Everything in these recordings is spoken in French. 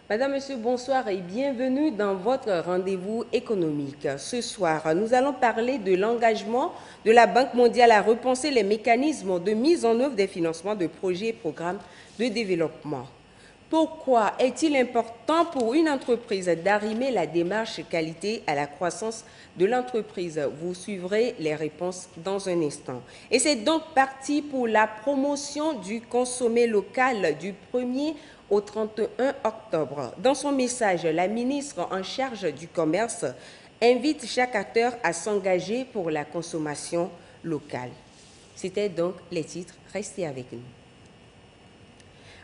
Madame, Monsieur, bonsoir et bienvenue dans votre rendez-vous économique. Ce soir, nous allons parler de l'engagement de la Banque mondiale à repenser les mécanismes de mise en œuvre des financements de projets et programmes de développement. Pourquoi est-il important pour une entreprise d'arrimer la démarche qualité à la croissance de l'entreprise? Vous suivrez les réponses dans un instant. Et c'est donc parti pour la promotion du consommé local du 1er au 31 octobre. Dans son message, la ministre en charge du commerce invite chaque acteur à s'engager pour la consommation locale. C'était donc les titres. Restez avec nous.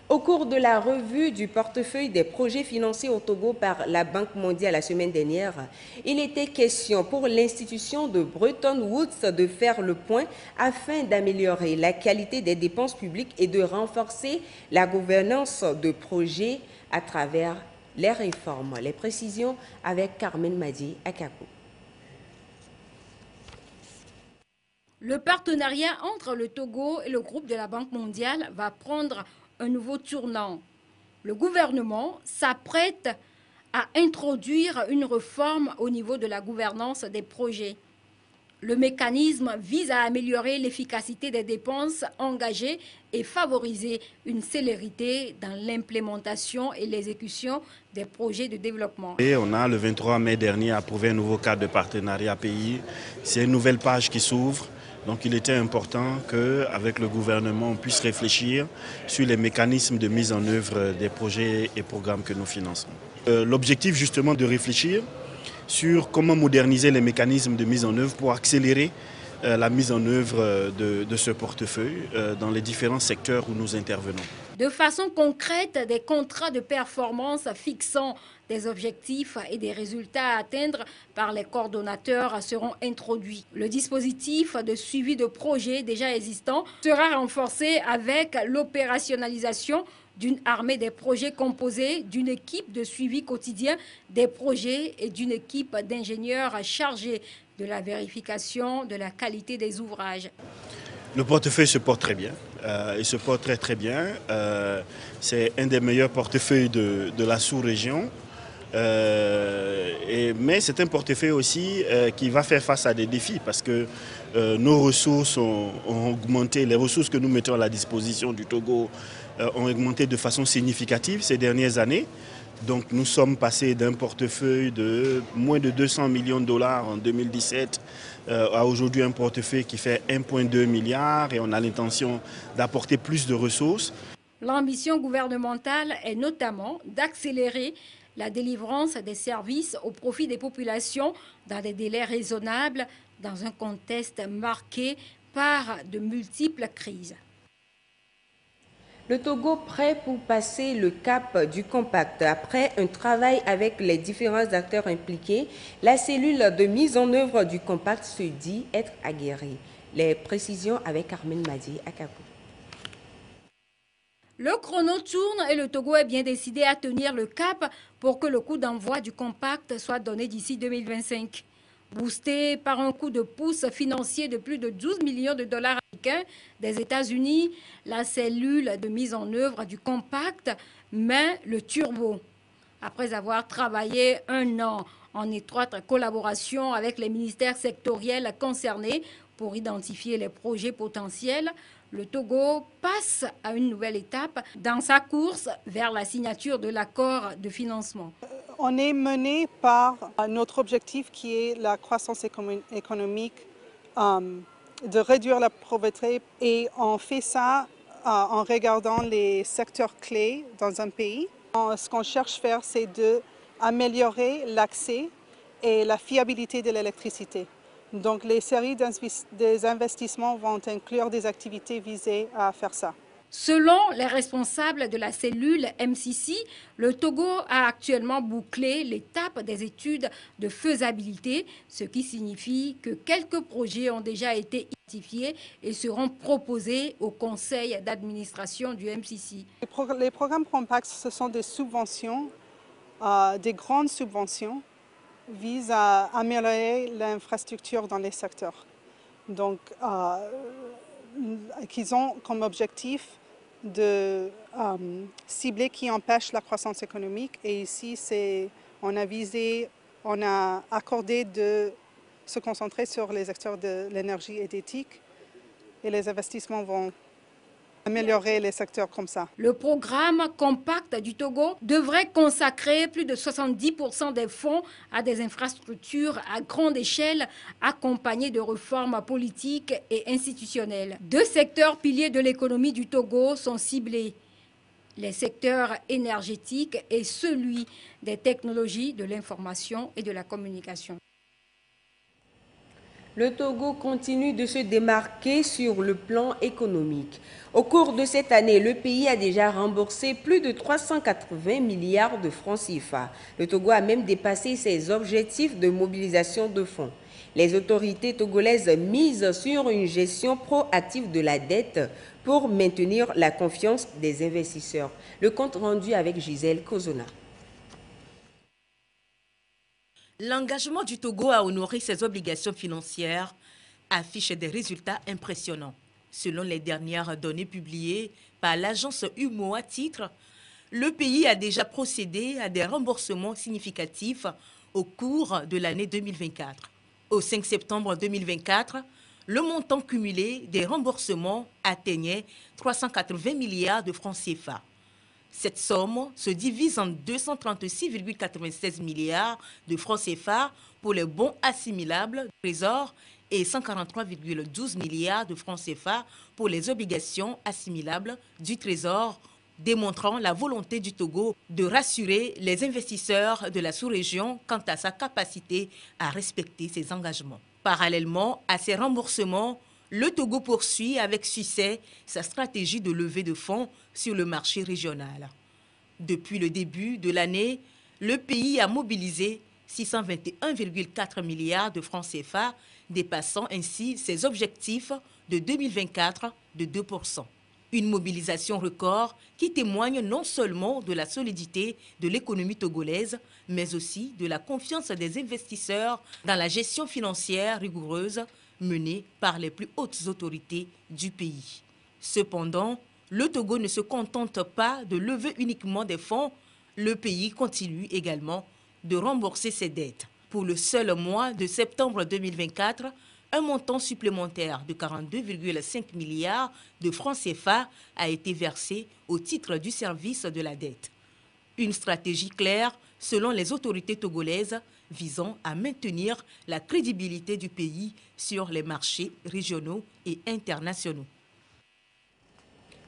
Au cours de la revue du portefeuille des projets financés au Togo par la Banque mondiale la semaine dernière, il était question pour l'institution de Bretton Woods de faire le point afin d'améliorer la qualité des dépenses publiques et de renforcer la gouvernance de projets à travers les réformes. Les précisions avec Carmen Madi Akakou. Le partenariat entre le Togo et le groupe de la Banque mondiale va prendre un nouveau tournant. Le gouvernement s'apprête à introduire une réforme au niveau de la gouvernance des projets. Le mécanisme vise à améliorer l'efficacité des dépenses engagées et favoriser une célérité dans l'implémentation et l'exécution des projets de développement. Et on a le 23 mai dernier approuvé un nouveau cadre de partenariat pays. C'est une nouvelle page qui s'ouvre. Donc il était important qu'avec le gouvernement, on puisse réfléchir sur les mécanismes de mise en œuvre des projets et programmes que nous finançons. L'objectif justement de réfléchir sur comment moderniser les mécanismes de mise en œuvre pour accélérer la mise en œuvre de ce portefeuille dans les différents secteurs où nous intervenons. De façon concrète, des contrats de performance fixant des objectifs et des résultats à atteindre par les coordonnateurs seront introduits. Le dispositif de suivi de projets déjà existants sera renforcé avec l'opérationnalisation d'une armée des projets composée d'une équipe de suivi quotidien des projets et d'une équipe d'ingénieurs chargés de la vérification de la qualité des ouvrages. Le portefeuille se porte très bien. Il se porte très bien. C'est un des meilleurs portefeuilles de la sous-région. Mais c'est un portefeuille aussi qui va faire face à des défis parce que nos ressources ont augmenté. Les ressources que nous mettons à la disposition du Togo ont augmenté de façon significative ces dernières années. Donc nous sommes passés d'un portefeuille de moins de 200 millions de dollars en 2017 à aujourd'hui un portefeuille qui fait 1,2 milliard et on a l'intention d'apporter plus de ressources. L'ambition gouvernementale est notamment d'accélérer la délivrance des services au profit des populations dans des délais raisonnables dans un contexte marqué par de multiples crises. Le Togo prêt pour passer le cap du compact. Après un travail avec les différents acteurs impliqués, la cellule de mise en œuvre du compact se dit être aguerrie. Les précisions avec Carmen Madi Akakou. Le chrono tourne et le Togo est bien décidé à tenir le cap pour que le coup d'envoi du compact soit donné d'ici 2025. Boosté par un coup de pouce financier de plus de 12 millions de dollars américains des États-Unis, la cellule de mise en œuvre du compact met le turbo. Après avoir travaillé un an en étroite collaboration avec les ministères sectoriels concernés pour identifier les projets potentiels, le Togo passe à une nouvelle étape dans sa course vers la signature de l'accord de financement. On est mené par notre objectif qui est la croissance économique, de réduire la pauvreté et on fait ça en regardant les secteurs clés dans un pays. Ce qu'on cherche à faire, c'est d'améliorer l'accès et la fiabilité de l'électricité. Donc les séries des investissements vont inclure des activités visées à faire ça. Selon les responsables de la cellule MCC, le Togo a actuellement bouclé l'étape des études de faisabilité, ce qui signifie que quelques projets ont déjà été identifiés et seront proposés au conseil d'administration du MCC. Les programmes Compact, ce sont des subventions, des grandes subventions, visent à améliorer l'infrastructure dans les secteurs. Donc, qu'ils ont comme objectif ciblées qui empêchent la croissance économique. Et ici, on a accordé de se concentrer sur les secteurs de l'énergie et d'éthique. Et les investissements vont améliorer les secteurs comme ça. Le programme Compact du Togo devrait consacrer plus de 70% des fonds à des infrastructures à grande échelle accompagnées de réformes politiques et institutionnelles. 2 secteurs piliers de l'économie du Togo sont ciblés. Les secteurs énergétiques et celui des technologies de l'information et de la communication. Le Togo continue de se démarquer sur le plan économique. Au cours de cette année, le pays a déjà remboursé plus de 380 milliards de francs CFA. Le Togo a même dépassé ses objectifs de mobilisation de fonds. Les autorités togolaises misent sur une gestion proactive de la dette pour maintenir la confiance des investisseurs. Le compte rendu avec Gisèle Kozona. L'engagement du Togo à honorer ses obligations financières affiche des résultats impressionnants. Selon les dernières données publiées par l'agence UMOA Titres, le pays a déjà procédé à des remboursements significatifs au cours de l'année 2024. Au 5 septembre 2024, le montant cumulé des remboursements atteignait 380 milliards de francs CFA. Cette somme se divise en 236,96 milliards de francs CFA pour les bons assimilables du Trésor et 143,12 milliards de francs CFA pour les obligations assimilables du Trésor, démontrant la volonté du Togo de rassurer les investisseurs de la sous-région quant à sa capacité à respecter ses engagements. Parallèlement à ces remboursements, le Togo poursuit avec succès sa stratégie de levée de fonds sur le marché régional. Depuis le début de l'année, le pays a mobilisé 621,4 milliards de francs CFA, dépassant ainsi ses objectifs de 2024 de 2%. Une mobilisation record qui témoigne non seulement de la solidité de l'économie togolaise, mais aussi de la confiance des investisseurs dans la gestion financière rigoureuse menée par les plus hautes autorités du pays. Cependant, le Togo ne se contente pas de lever uniquement des fonds, le pays continue également de rembourser ses dettes. Pour le seul mois de septembre 2024, un montant supplémentaire de 42,5 milliards de francs CFA a été versé au titre du service de la dette. Une stratégie claire selon les autorités togolaises visant à maintenir la crédibilité du pays sur les marchés régionaux et internationaux.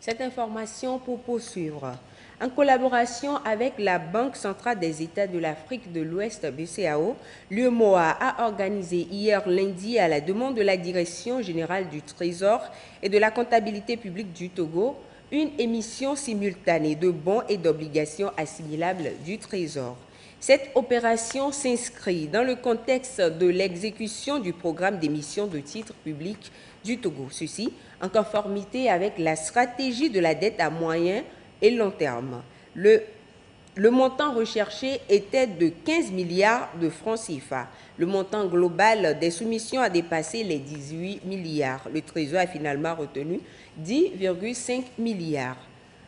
Cette information pour poursuivre. En collaboration avec la Banque centrale des États de l'Afrique de l'Ouest, BCAO, l'UEMOA a organisé hier lundi, à la demande de la Direction générale du Trésor et de la comptabilité publique du Togo, une émission simultanée de bons et d'obligations assimilables du Trésor. Cette opération s'inscrit dans le contexte de l'exécution du programme d'émission de titres publics du Togo. Ceci en conformité avec la stratégie de la dette à moyen et long terme. Le montant recherché était de 15 milliards de francs CFA. Le montant global des soumissions a dépassé les 18 milliards. Le Trésor a finalement retenu 10,5 milliards.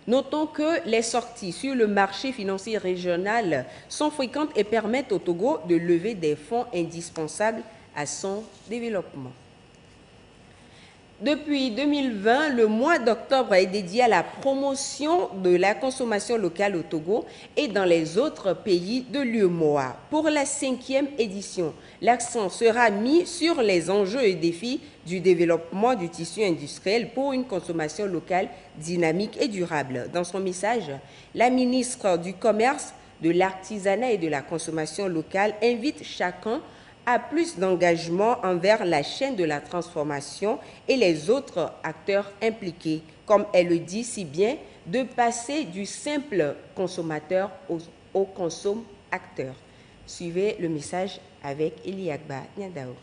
Notons que les sorties sur le marché financier régional sont fréquentes et permettent au Togo de lever des fonds indispensables à son développement. Depuis 2020, le mois d'octobre est dédié à la promotion de la consommation locale au Togo et dans les autres pays de l'UEMOA. Pour la 5e édition, l'accent sera mis sur les enjeux et défis du développement du tissu industriel pour une consommation locale dynamique et durable. Dans son message, la ministre du Commerce, de l'Artisanat et de la Consommation locale invite chacun à plus d'engagement envers la chaîne de la transformation et les autres acteurs impliqués, comme elle le dit si bien, de passer du simple consommateur au consomme-acteur. Suivez le message avec Eliagba Nyadao.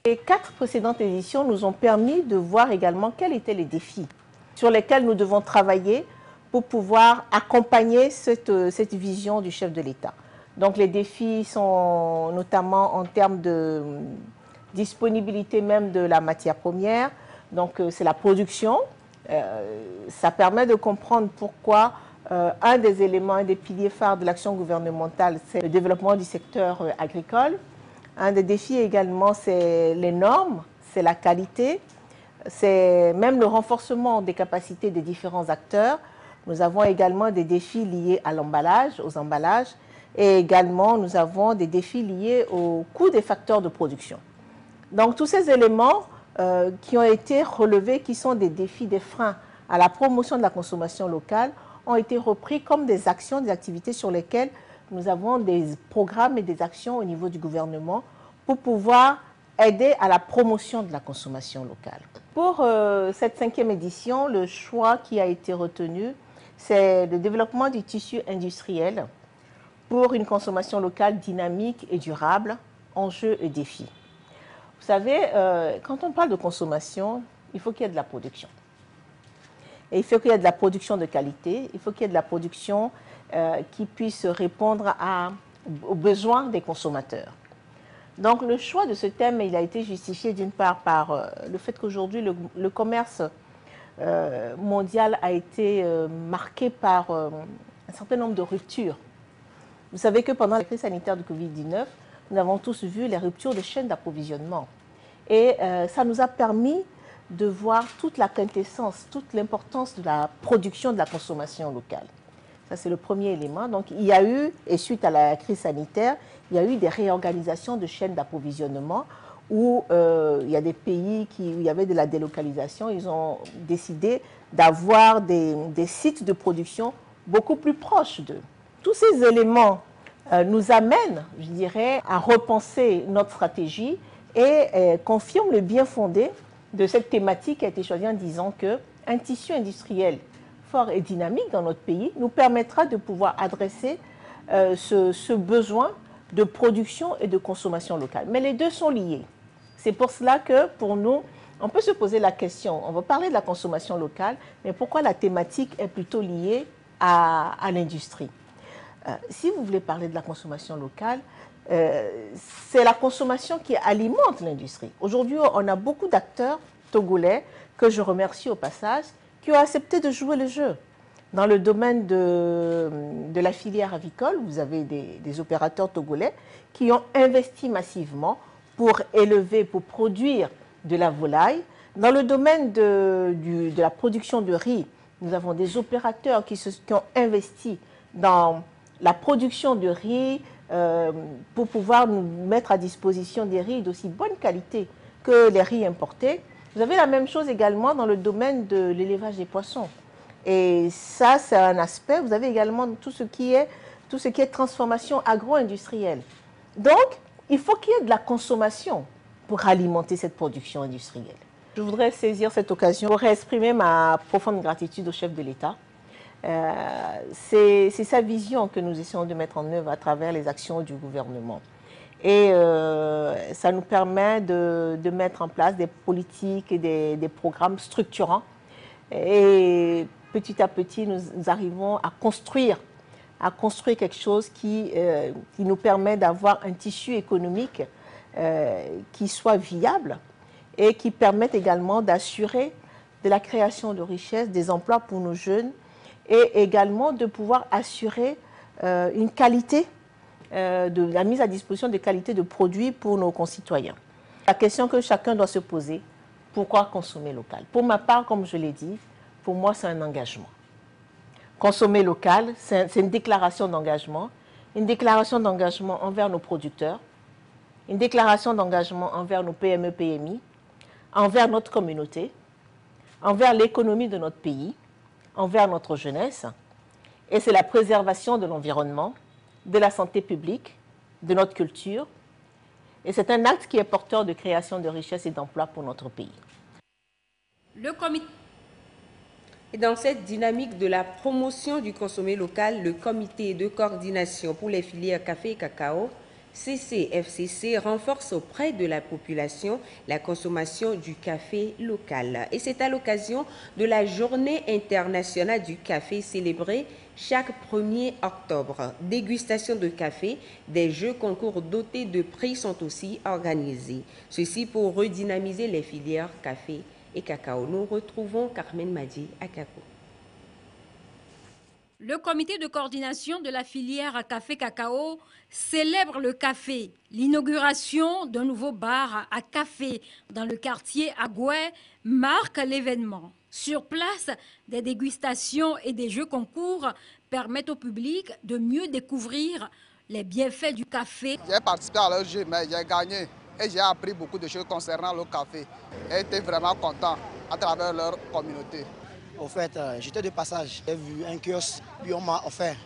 Les 4 précédentes éditions nous ont permis de voir également quels étaient les défis sur lesquels nous devons travailler pour pouvoir accompagner cette vision du chef de l'État. Donc les défis sont notamment en termes de disponibilité même de la matière première. Donc c'est la production Ça permet de comprendre pourquoi un des éléments, un des piliers phares de l'action gouvernementale, c'est le développement du secteur agricole. Un des défis également, c'est les normes, c'est la qualité, c'est même le renforcement des capacités des différents acteurs. Nous avons également des défis liés à l'emballage, aux emballages, et également nous avons des défis liés au coût des facteurs de production. Donc tous ces éléments qui ont été relevés, qui sont des défis, des freins à la promotion de la consommation locale, ont été repris comme des actions, des activités sur lesquelles nous avons des programmes et des actions au niveau du gouvernement pour pouvoir aider à la promotion de la consommation locale. Pour cette 5e édition, le choix qui a été retenu, c'est le développement du tissu industriel pour une consommation locale dynamique et durable, enjeux et défis. Vous savez, quand on parle de consommation, il faut qu'il y ait de la production. Et il faut qu'il y ait de la production de qualité, il faut qu'il y ait de la production qui puisse répondre aux besoins des consommateurs. Donc le choix de ce thème, il a été justifié d'une part par le fait qu'aujourd'hui le commerce mondial a été marqué par un certain nombre de ruptures. Vous savez que pendant la crise sanitaire du Covid-19, nous avons tous vu les ruptures de chaînes d'approvisionnement. Et ça nous a permis de voir toute la quintessence, toute l'importance de la production, de la consommation locale. Ça, c'est le premier élément. Donc, il y a eu, et suite à la crise sanitaire, il y a eu des réorganisations de chaînes d'approvisionnement où il y a des pays où il y avait de la délocalisation. Ils ont décidé d'avoir des sites de production beaucoup plus proches d'eux. Tous ces éléments nous amènent, je dirais, à repenser notre stratégie et confirment le bien fondé de cette thématique qui a été choisie en disant qu'un tissu industriel fort et dynamique dans notre pays nous permettra de pouvoir adresser ce besoin de production et de consommation locale. Mais les deux sont liés. C'est pour cela que, pour nous, on peut se poser la question, on va parler de la consommation locale, mais pourquoi la thématique est plutôt liée à l'industrie? Si vous voulez parler de la consommation locale, c'est la consommation qui alimente l'industrie. Aujourd'hui, on a beaucoup d'acteurs togolais, que je remercie au passage, qui ont accepté de jouer le jeu. Dans le domaine de la filière avicole, vous avez des opérateurs togolais qui ont investi massivement pour élever, pour produire de la volaille. Dans le domaine de la production de riz, nous avons des opérateurs qui ont investi dans la production de riz pour pouvoir nous mettre à disposition des riz d'aussi bonne qualité que les riz importés. Vous avez la même chose également dans le domaine de l'élevage des poissons. Et ça, c'est un aspect. Vous avez également tout ce qui est transformation agro-industrielle. Donc, il faut qu'il y ait de la consommation pour alimenter cette production industrielle. Je voudrais saisir cette occasion pour exprimer ma profonde gratitude au chef de l'État. C'est sa vision que nous essayons de mettre en œuvre à travers les actions du gouvernement. Et ça nous permet de mettre en place des politiques et des programmes structurants. Et petit à petit, nous arrivons à construire quelque chose qui nous permet d'avoir un tissu économique qui soit viable et qui permette également d'assurer de la création de richesses, des emplois pour nos jeunes et également de pouvoir assurer une qualité, de la mise à disposition de qualité de produits pour nos concitoyens. La question que chacun doit se poser, pourquoi consommer local? Pour ma part, comme je l'ai dit, pour moi, c'est un engagement. Consommer local, c'est une déclaration d'engagement envers nos producteurs, une déclaration d'engagement envers nos PME, PMI, envers notre communauté, envers l'économie de notre pays, envers notre jeunesse. Et c'est la préservation de l'environnement, de la santé publique, de notre culture. Et c'est un acte qui est porteur de création de richesses et d'emplois pour notre pays. Et dans cette dynamique de la promotion du consommé local, le comité de coordination pour les filières café et cacao, CCFCC, renforce auprès de la population la consommation du café local. Et c'est à l'occasion de la Journée internationale du café célébrée chaque 1er octobre. Dégustation de café, des jeux concours dotés de prix sont aussi organisés. Ceci pour redynamiser les filières café et cacao. Nous retrouvons Carmen Madi à Kako. Le comité de coordination de la filière café-cacao célèbre le café. L'inauguration d'un nouveau bar à café dans le quartier Agoué marque l'événement. Sur place, des dégustations et des jeux concours permettent au public de mieux découvrir les bienfaits du café. J'ai participé à leur jeu, mais j'ai gagné et j'ai appris beaucoup de choses concernant le café. Et j'étais vraiment content à travers leur communauté. Au fait, j'étais de passage, j'ai vu un kiosque, puis on m'a offert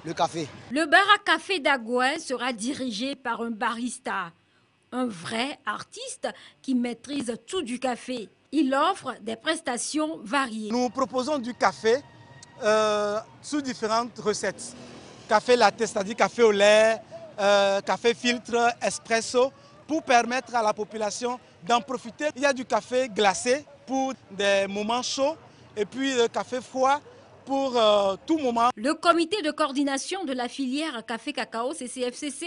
le café. Le bar à café d'Agoué sera dirigé par un barista, un vrai artiste qui maîtrise tout du café. Il offre des prestations variées. Nous proposons du café sous différentes recettes. Café latte, c'est-à-dire café au lait, café filtre, espresso, pour permettre à la population d'en profiter. Il y a du café glacé pour des moments chauds et puis le café froid pour tout moment. Le comité de coordination de la filière café-cacao CCFCC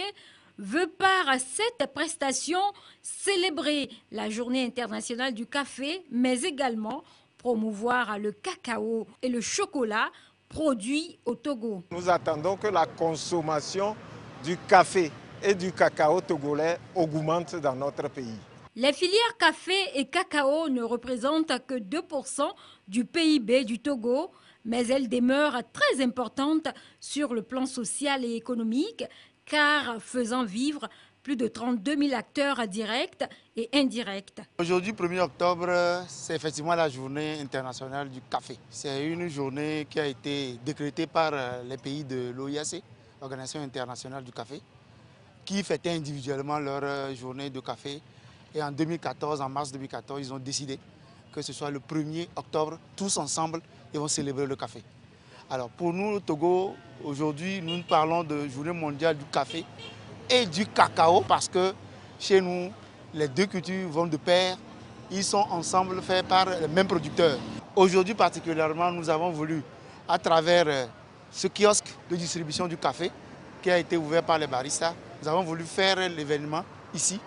veut par cette prestation célébrer la journée internationale du café, mais également promouvoir le cacao et le chocolat produits au Togo. Nous attendons que la consommation du café et du cacao togolais augmente dans notre pays. Les filières café et cacao ne représentent que 2% du PIB du Togo, mais elles demeurent très importantes sur le plan social et économique, car faisant vivre plus de 32 000 acteurs directs et indirects. Aujourd'hui, 1er octobre, c'est effectivement la journée internationale du café. C'est une journée qui a été décrétée par les pays de l'OIAC, l'Organisation internationale du café, qui fêtaient individuellement leur journée de café. Et en 2014, en mars 2014, ils ont décidé que ce soit le 1er octobre, tous ensemble, ils vont célébrer le café. Alors pour nous, au Togo, aujourd'hui, nous parlons de journée mondiale du café et du cacao parce que chez nous, les deux cultures vont de pair, ils sont ensemble faits par les mêmes producteurs. Aujourd'hui particulièrement, nous avons voulu, à travers ce kiosque de distribution du café qui a été ouvert par les baristas, nous avons voulu faire l'événement ici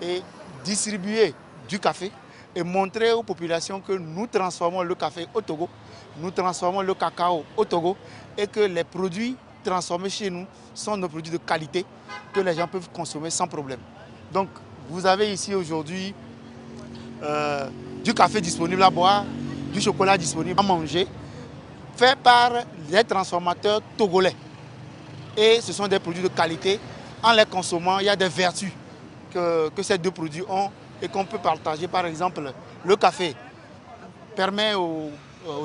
et distribuer du café et montrer aux populations que nous transformons le café au Togo, nous transformons le cacao au Togo et que les produits transformés chez nous sont nos produits de qualité que les gens peuvent consommer sans problème. Donc vous avez ici aujourd'hui du café disponible à boire, du chocolat disponible à manger, fait par les transformateurs togolais. Et ce sont des produits de qualité. En les consommant, il y a des vertus que ces deux produits ont et qu'on peut partager. Par exemple, le café permet aux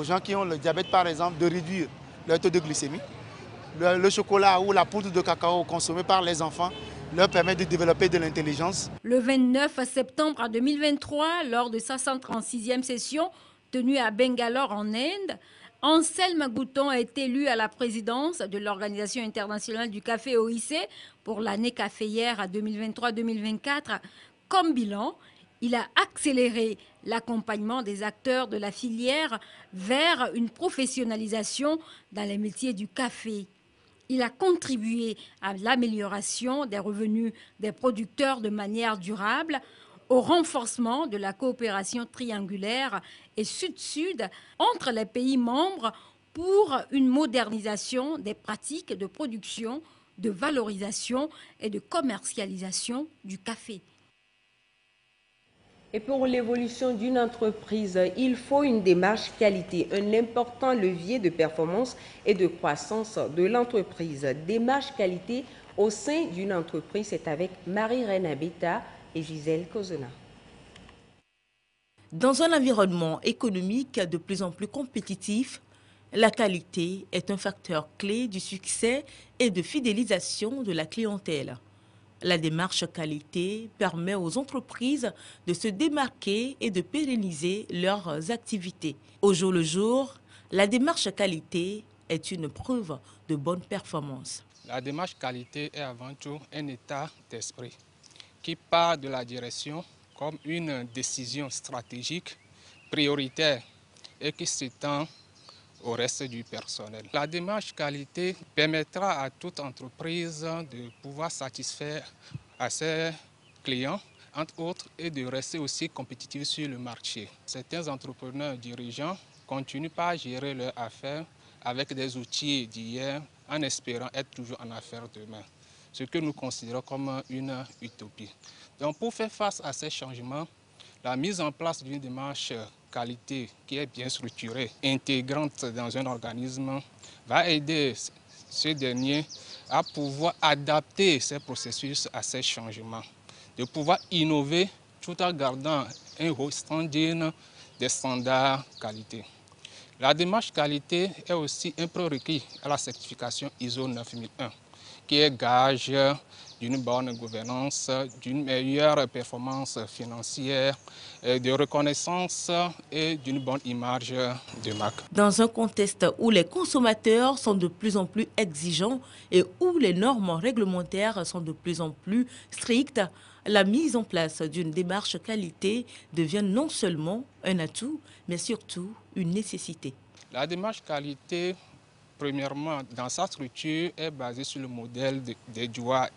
gens qui ont le diabète, par exemple, de réduire leur taux de glycémie. Le chocolat ou la poudre de cacao consommée par les enfants leur permet de développer de l'intelligence. Le 29 septembre 2023, lors de sa 136e session tenue à Bangalore en Inde, Anselme Gouton est élu à la présidence de l'Organisation internationale du café OIC pour l'année caféière 2023-2024. Comme bilan, il a accéléré l'accompagnement des acteurs de la filière vers une professionnalisation dans les métiers du café. Il a contribué à l'amélioration des revenus des producteurs de manière durable, au renforcement de la coopération triangulaire et sud-sud entre les pays membres pour une modernisation des pratiques de production, de valorisation et de commercialisation du café. Et pour l'évolution d'une entreprise, il faut une démarche qualité, un important levier de performance et de croissance de l'entreprise. Démarche qualité au sein d'une entreprise, c'est avec Marie-Reine Abeta et Gisèle Kozona. Dans un environnement économique de plus en plus compétitif, la qualité est un facteur clé du succès et de fidélisation de la clientèle. La démarche qualité permet aux entreprises de se démarquer et de pérenniser leurs activités. Au jour le jour, la démarche qualité est une preuve de bonne performance. La démarche qualité est avant tout un état d'esprit qui part de la direction comme une décision stratégique prioritaire et qui s'étend au reste du personnel. La démarche qualité permettra à toute entreprise de pouvoir satisfaire à ses clients entre autres, est de rester aussi compétitifs sur le marché. Certains entrepreneurs dirigeants continuent par gérer leurs affaires avec des outils d'hier en espérant être toujours en affaires demain, ce que nous considérons comme une utopie. Donc pour faire face à ces changements, la mise en place d'une démarche qualité qui est bien structurée, intégrante dans un organisme, va aider ce dernier à pouvoir adapter ses processus à ces changements, de pouvoir innover tout en gardant un haut standing des standards qualité. La démarche qualité est aussi un prérequis à la certification ISO 9001, qui est gage d'une bonne gouvernance, d'une meilleure performance financière, de reconnaissance et d'une bonne image de marque. Dans un contexte où les consommateurs sont de plus en plus exigeants et où les normes réglementaires sont de plus en plus strictes, la mise en place d'une démarche qualité devient non seulement un atout, mais surtout une nécessité. La démarche qualité, premièrement, dans sa structure, est basée sur le modèle des DUA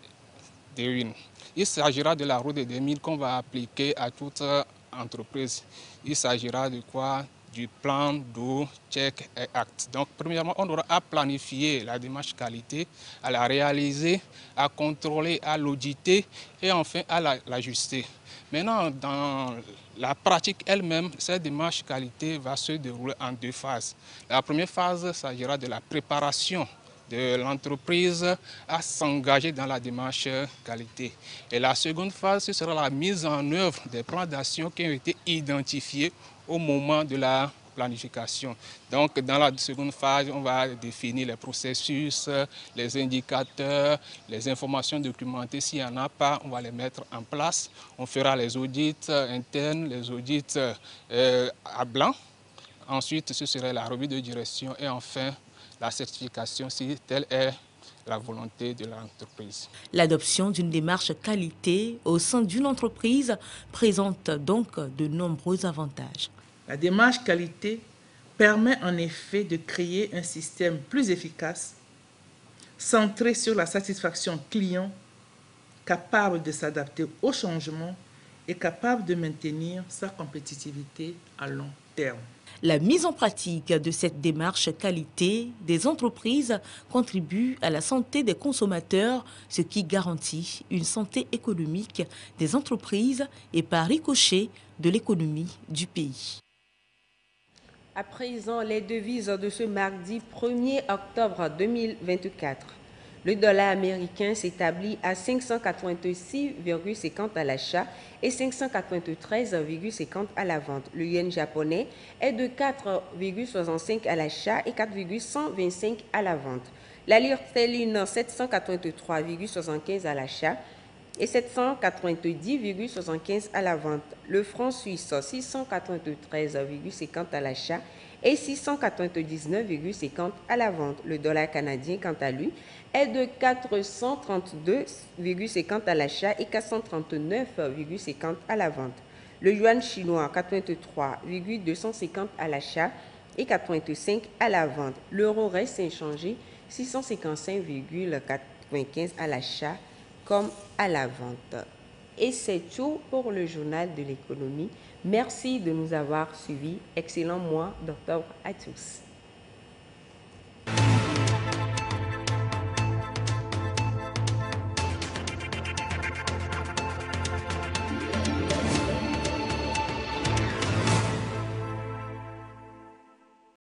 D1. Il s'agira de la route des 2000 qu'on va appliquer à toute entreprise. Il s'agira de quoi? Du plan, do, check et act. Donc, premièrement, on aura à planifier la démarche qualité, à la réaliser, à contrôler, à l'auditer et enfin à l'ajuster. Maintenant, dans la pratique elle-même, cette démarche qualité va se dérouler en deux phases. La première phase s'agira de la préparation de l'entreprise à s'engager dans la démarche qualité. Et la seconde phase, ce sera la mise en œuvre des plans d'action qui ont été identifiés au moment de la planification. Donc, dans la seconde phase, on va définir les processus, les indicateurs, les informations documentées. S'il n'y en a pas, on va les mettre en place. On fera les audits internes, les audits à blanc. Ensuite, ce serait la revue de direction et enfin, la certification si telle est la volonté de l'entreprise. L'adoption d'une démarche qualité au sein d'une entreprise présente donc de nombreux avantages. La démarche qualité permet en effet de créer un système plus efficace, centré sur la satisfaction client, capable de s'adapter aux changements et capable de maintenir sa compétitivité à long terme. La mise en pratique de cette démarche qualité des entreprises contribue à la santé des consommateurs, ce qui garantit une santé économique des entreprises et par ricochet de l'économie du pays. À présent, les devises de ce mardi 1er octobre 2024. Le dollar américain s'établit à 586,50 à l'achat et 593,50 à la vente. Le yen japonais est de 4,65 à l'achat et 4,125 à la vente. La lire sterling 783,75 à l'achat et 790,75 à la vente. Le franc suisse 693,50 à l'achat et 699,50 à la vente. Le dollar canadien, quant à lui, est de 432,50 à l'achat et 439,50 à la vente. Le yuan chinois, 83,250 à l'achat et 85 à la vente. L'euro reste inchangé, 655,95 à l'achat comme à la vente. Et c'est tout pour le journal de l'économie. Merci de nous avoir suivis. Excellent mois d'octobre à tous.